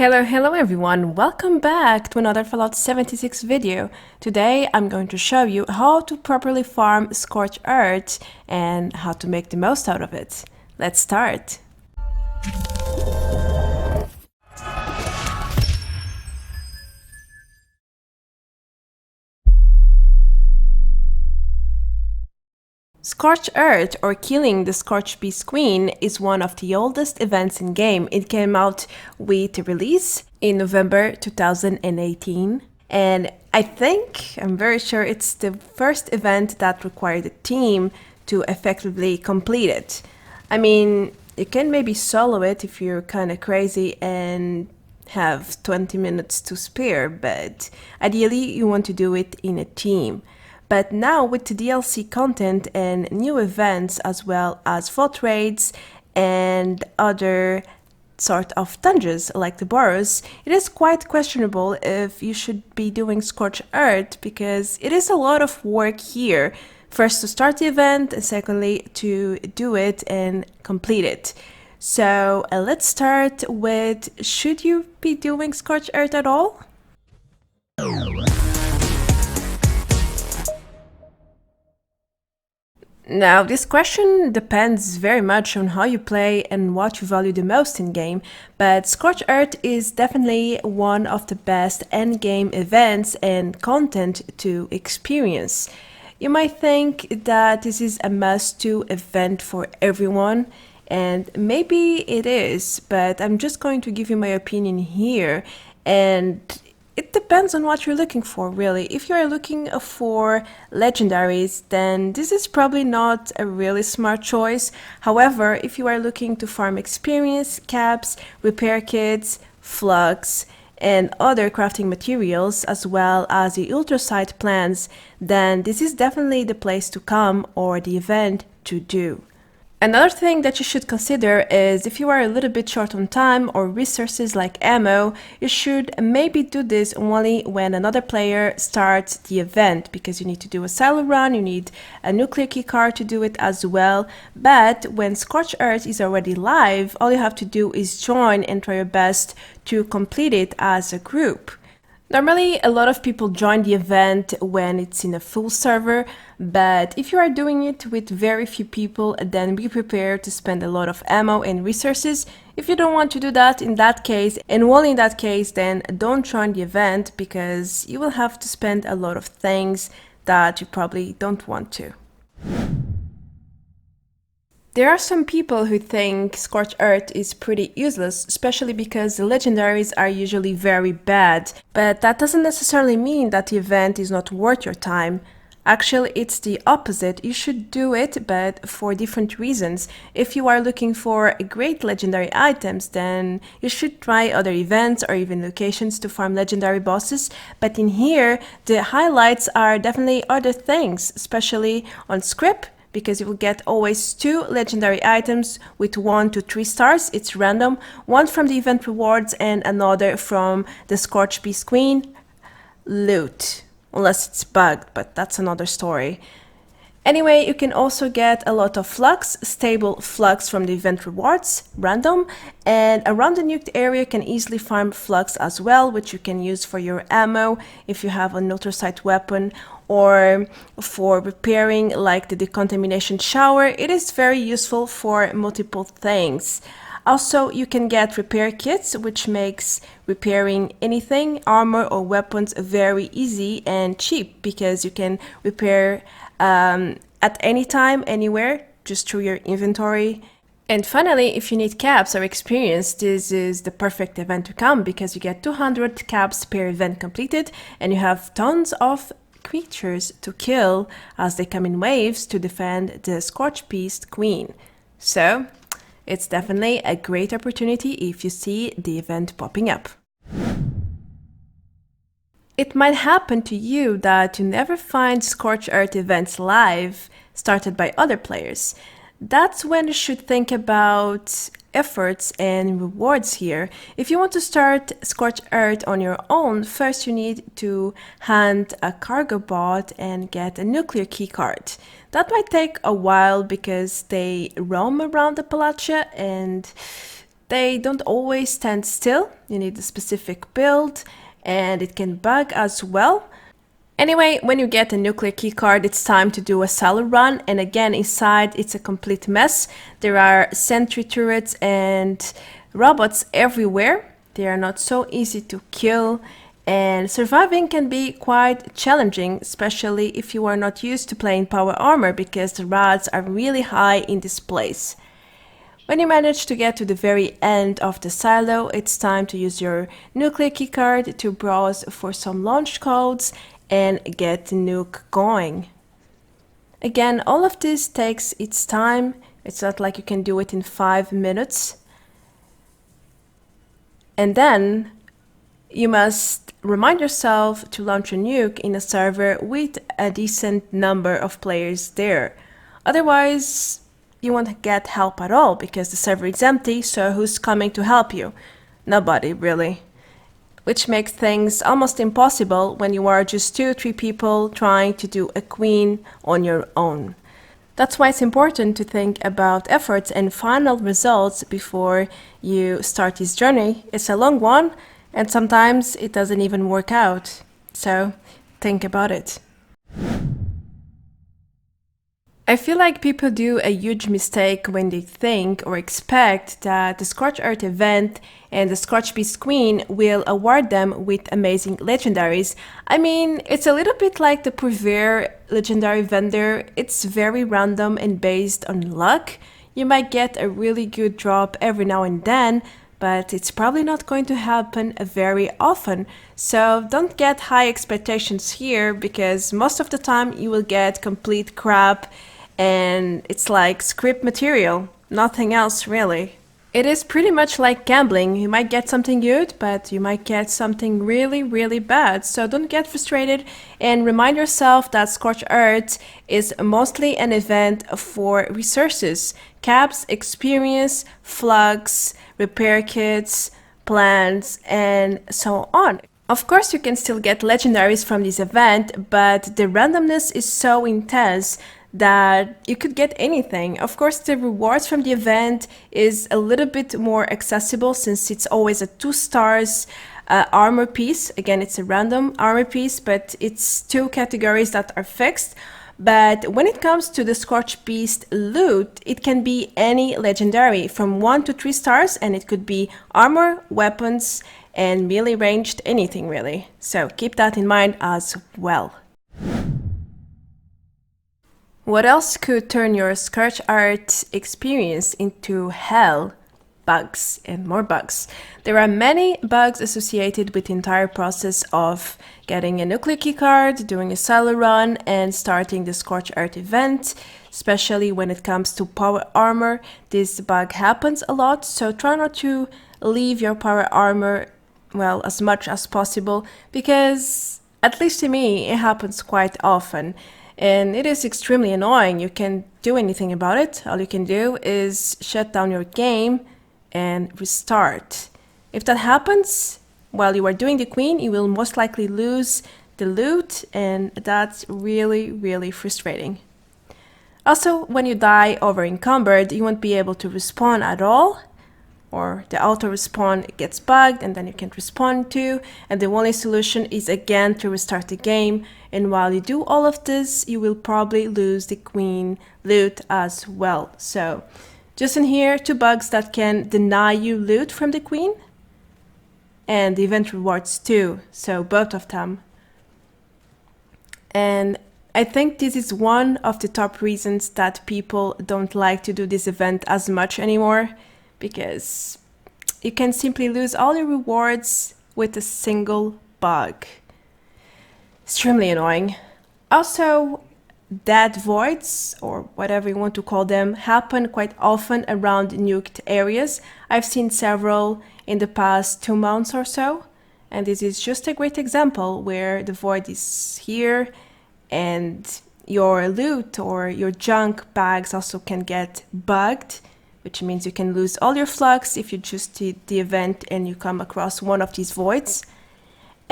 Hello everyone, welcome back to another Fallout 76 video. Today I'm going to show you how to properly farm Scorched Earth and how to make the most out of it. Let's start! Scorched Earth, or killing the Scorchbeast Queen, is one of the oldest events in game. It came out with release in November 2018, and I'm very sure it's the first event that required a team to effectively complete it. I mean, you can maybe solo it if you're kind of crazy and have 20 minutes to spare, but ideally you want to do it in a team. But now with the DLC content and new events as well as vote raids and other sort of dungeons like the burrows, it is quite questionable if you should be doing Scorched Earth because it is a lot of work here. First to start the event and secondly to do it and complete it. So let's start with, should you be doing Scorched Earth at all? Now, this question depends very much on how you play and what you value the most in game, but Scorched Earth is definitely one of the best endgame events and content to experience. You might think that this is a must-do event for everyone, and maybe it is, but I'm just going to give you my opinion here, and it depends on what you're looking for, really. If you're looking for legendaries, then this is probably not a really smart choice. However, if you are looking to farm experience, caps, repair kits, flux, and other crafting materials, as well as the ULTRACITE plans, then this is definitely the place to come or the event to do. Another thing that you should consider is if you are a little bit short on time or resources like ammo, you should maybe do this only when another player starts the event, because you need to do a silo run, you need a nuclear keycard to do it as well. But when Scorched Earth is already live, all you have to do is join and try your best to complete it as a group. Normally, a lot of people join the event when it's in a full server, but if you are doing it with very few people, then be prepared to spend a lot of ammo and resources. If you don't want to do that in that case, and only in that case, then don't join the event because you will have to spend a lot of things that you probably don't want to. There are some people who think Scorched Earth is pretty useless, especially because the legendaries are usually very bad, but that doesn't necessarily mean that the event is not worth your time. Actually, it's the opposite. You should do it, but for different reasons. If you are looking for great legendary items, then you should try other events or even locations to farm legendary bosses, but in here, the highlights are definitely other things, especially on SCRIP, because you will get always 2 legendary items with 1 to 3 stars. It's random, one from the event rewards and another from the Scorchbeast Queen loot, unless it's bugged, but that's another story. Anyway, you can also get a lot of flux, stable flux from the event rewards, random, and around the nuked area you can easily farm flux as well, which you can use for your ammo if you have an ultracite weapon, or for repairing like the decontamination shower. It is very useful for multiple things. Also, you can get repair kits, which makes repairing anything, armor or weapons, very easy and cheap, because you can repair at any time, anywhere, just through your inventory. And finally, if you need caps or experience, this is the perfect event to come, because you get 200 caps per event completed, and you have tons of creatures to kill as they come in waves to defend the Scorchbeast Queen. So it's definitely a great opportunity if you see the event popping up. It might happen to you that you never find Scorched Earth events live started by other players. That's when you should think about efforts and rewards here. If you want to start Scorched Earth on your own, first you need to hand a cargo bot and get a nuclear keycard. That might take a while because they roam around Appalachia and they don't always stand still. You need a specific build, and it can bug as well. Anyway, when you get a nuclear keycard, it's time to do a silo run, and again, inside it's a complete mess. There are sentry turrets and robots everywhere. They are not so easy to kill, and surviving can be quite challenging, especially if you are not used to playing power armor, because the rats are really high in this place. When you manage to get to the very end of the silo, it's time to use your nuclear keycard to browse for some launch codes and get the nuke going. Again, all of this takes its time. It's not like you can do it in 5 minutes. And then you must remind yourself to launch a nuke in a server with a decent number of players there. Otherwise, you won't get help at all because the server is empty, so who's coming to help you? Nobody, really. Which makes things almost impossible when you are just 2 or 3 people trying to do a queen on your own. That's why it's important to think about efforts and final results before you start this journey. It's a long one, and sometimes it doesn't even work out. So think about it. I feel like people do a huge mistake when they think or expect that the Scorched Earth event and the Scorchbeast Queen will award them with amazing legendaries. I mean, it's a little bit like the Purveyor legendary vendor. It's very random and based on luck. You might get a really good drop every now and then, but it's probably not going to happen very often. So don't get high expectations here, because most of the time you will get complete crap, and it's like script material, nothing else really. It is pretty much like gambling. You might get something good, but you might get something really bad. So don't get frustrated, and remind yourself that Scorched Earth is mostly an event for resources, caps, experience, flux, repair kits, plants, and so on. Of course, you can still get legendaries from this event, but the randomness is so intense that you could get anything. Of course, the rewards from the event is a little bit more accessible since it's always a 2 stars armor piece. Again, it's a random armor piece, but it's 2 categories that are fixed. But when it comes to the Scorchbeast loot, it can be any legendary from 1 to 3 stars, and it could be armor, weapons, and melee ranged, anything really. So keep that in mind as well. What else could turn your Scorched Earth experience into hell? Bugs and more bugs. There are many bugs associated with the entire process of getting a nuclear keycard, doing a silo run, and starting the Scorched Earth event, especially when it comes to power armor. This bug happens a lot, so try not to leave your power armor, well, as much as possible, because at least to me, it happens quite often. And it is extremely annoying. You can't do anything about it. All you can do is shut down your game and restart. If that happens while you are doing the queen, you will most likely lose the loot, and that's really frustrating. Also, when you die over encumbered, you won't be able to respawn at all, or the auto respawn gets bugged and then you can't respawn too, and the only solution is again to restart the game. And while you do all of this, you will probably lose the queen loot as well. So just in here, 2 bugs that can deny you loot from the queen, and the event rewards too, so both of them. And I think this is one of the top reasons that people don't like to do this event as much anymore, because you can simply lose all your rewards with a single bug. Extremely annoying. Also, dead voids, or whatever you want to call them, happen quite often around nuked areas. I've seen several in the past 2 months or so, and this is just a great example where the void is here, and your loot or your junk bags also can get bugged, which means you can lose all your flux if you just did the event and you come across one of these voids.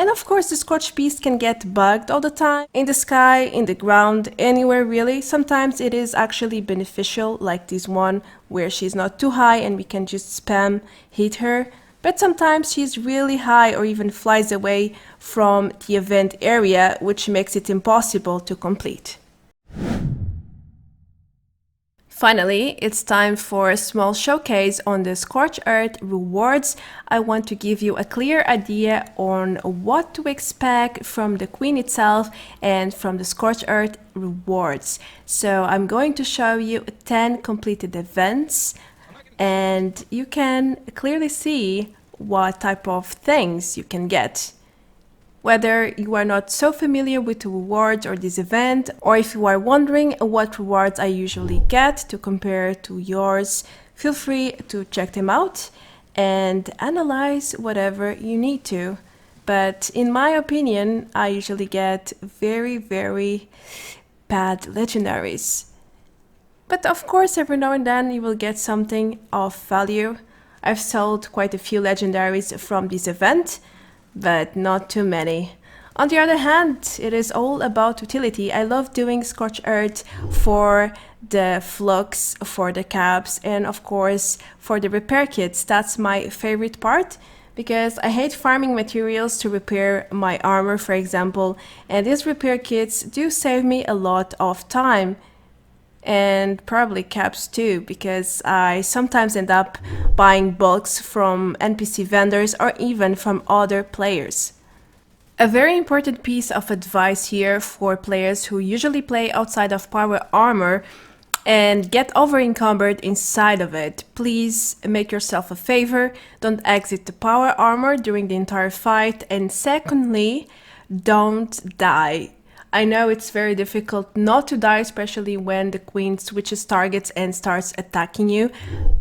And of course, the Scorchbeast can get bugged all the time, in the sky, in the ground, anywhere really. Sometimes it is actually beneficial, like this one, where she's not too high and we can just spam hit her. But sometimes she's really high or even flies away from the event area, which makes it impossible to complete. Finally, it's time for a small showcase on the Scorched Earth rewards. I want to give you a clear idea on what to expect from the Queen itself and from the Scorched Earth rewards. So I'm going to show you 10 completed events, and you can clearly see what type of things you can get. Whether you are not so familiar with the rewards or this event, or if you are wondering what rewards I usually get to compare to yours, feel free to check them out and analyze whatever you need to. But in my opinion, I usually get very bad legendaries. But of course, every now and then you will get something of value. I've sold quite a few legendaries from this event, but not too many. On the other hand, it is all about utility. I love doing Scorched Earth for the FLUX, for the caps, and of course for the repair kits. That's my favorite part, because I hate farming materials to repair my armor, for example, and these repair kits do save me a lot of time. And probably caps too, because I sometimes end up buying bulks from NPC vendors or even from other players. A very important piece of advice here for players who usually play outside of power armor and get over encumbered inside of it. Please make yourself a favor, don't exit the power armor during the entire fight, and secondly, don't die. I know it's very difficult not to die, especially when the Queen switches targets and starts attacking you,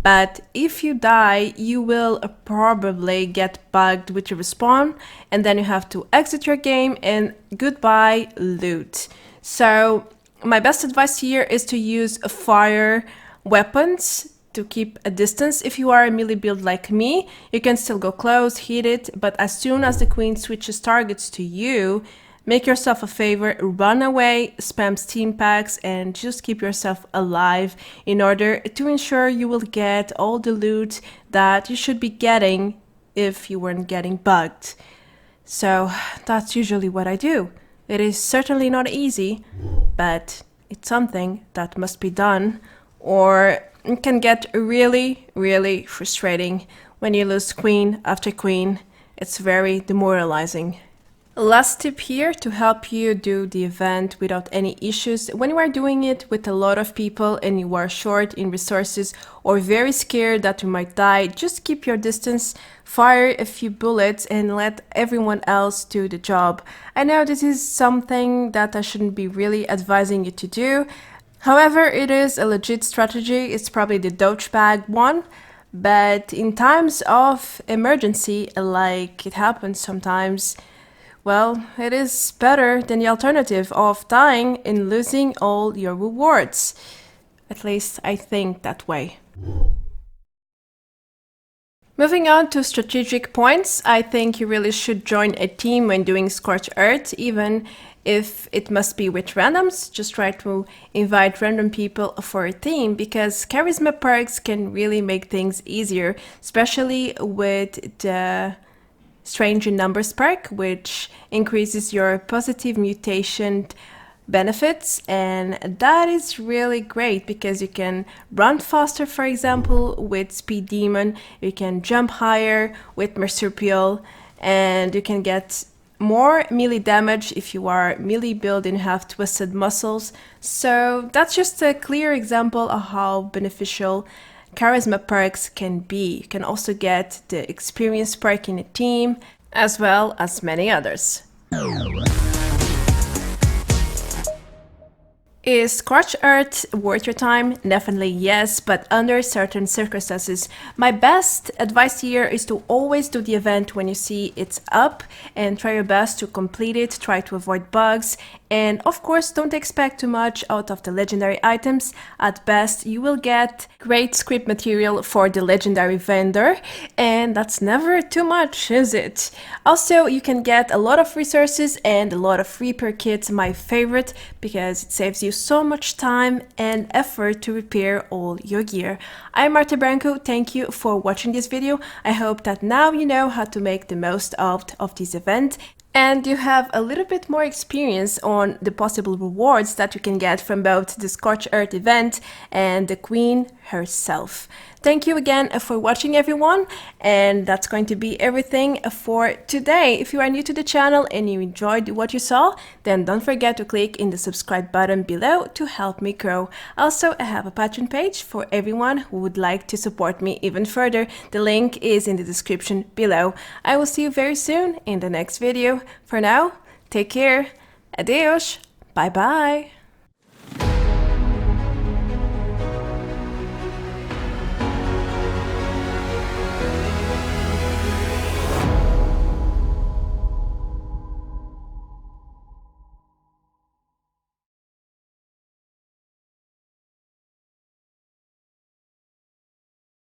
but if you die, you will probably get bugged with your respawn, and then you have to exit your game and goodbye loot. So my best advice here is to use fire weapons to keep a distance. If you are a melee build like me, you can still go close, hit it, but as soon as the Queen switches targets to you, make yourself a favor, run away, spam steam packs, and just keep yourself alive in order to ensure you will get all the loot that you should be getting if you weren't getting bugged. So that's usually what I do. It is certainly not easy, but it's something that must be done, or it can get really frustrating when you lose queen after queen. It's very demoralizing. Last tip here to help you do the event without any issues. When you are doing it with a lot of people and you are short in resources or very scared that you might die, just keep your distance, fire a few bullets and let everyone else do the job. I know this is something that I shouldn't be really advising you to do. However, it is a legit strategy. It's probably the douchebag one. But in times of emergency, like it happens sometimes, well, it is better than the alternative of dying and losing all your rewards. At least I think that way. Moving on to strategic points, I think you really should join a team when doing Scorched Earth, even if it must be with randoms. Just try to invite random people for a team, because charisma perks can really make things easier, especially with the Strange in Numbers perk, which increases your positive mutation benefits, and that is really great because you can run faster, for example, with Speed Demon, you can jump higher with Marsupial, and you can get more melee damage if you are melee build and have twisted muscles. So that's just a clear example of how beneficial charisma perks can be. You can also get the experience perk in a team, as well as many others. Is Scorched Earth worth your time? Definitely yes, but under certain circumstances. My best advice here is to always do the event when you see it's up and try your best to complete it, try to avoid bugs, and of course don't expect too much out of the legendary items. At best you will get great script material for the legendary vendor, and that's never too much, is it? Also, you can get a lot of resources and a lot of repair kits, my favorite, because it saves you so much time and effort to repair all your gear. I'm Marta Branco, thank you for watching this video. I hope that now you know how to make the most out of this event, and you have a little bit more experience on the possible rewards that you can get from both the Scorched Earth event and the Queen herself. Thank you again for watching, everyone, and that's going to be everything for today. If you are new to the channel and you enjoyed what you saw, then don't forget to click in the subscribe button below to help me grow. Also, I have a Patreon page for everyone who would like to support me even further. The link is in the description below. I will see you very soon in the next video. For now, take care, adios, bye bye.